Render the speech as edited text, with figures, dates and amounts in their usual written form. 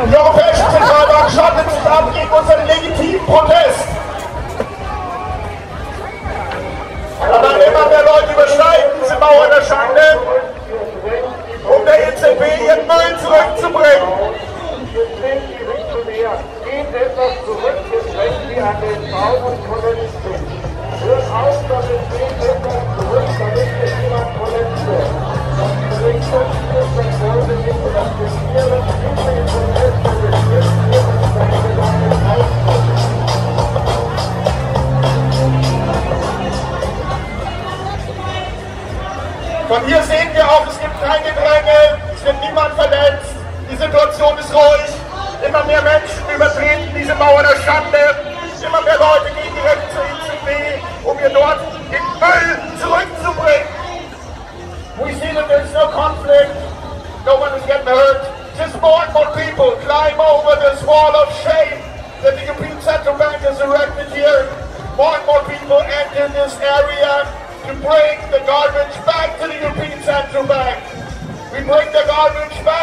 Die Europäische Zentralbank schottet sich ab gegen unseren legitimen Protest. Aber immer mehr Leute überschreiten diese Mauer der Schande, um der EZB ihren Müll zurückzubringen. Geht etwas zurück, jetzt rennen Sie an den Baum und kolonisieren. Hört auf, damit geht etwas zurück, damit es niemand kolonisiert. Das bringt uns das Folge nicht und akzeptieren, diese Proteste bestimmt und seine Gedanken ausdrücken. Von hier sehen wir auch, es gibt kein Gedränge, es wird niemand verletzt, die Situation ist ruhig, immer mehr Menschen übertreten diese Mauer der Schande, immer mehr Leute gehen direkt zur EZB, um ihr dort den Müll zurückzubringen. We see that there's no conflict, no one is getting hurt, just more and more people climb over this wall of shame that the European Central Bank has erected here. More and more people enter this area to bring the garbage back to the European Central Bank. We bring the garbage back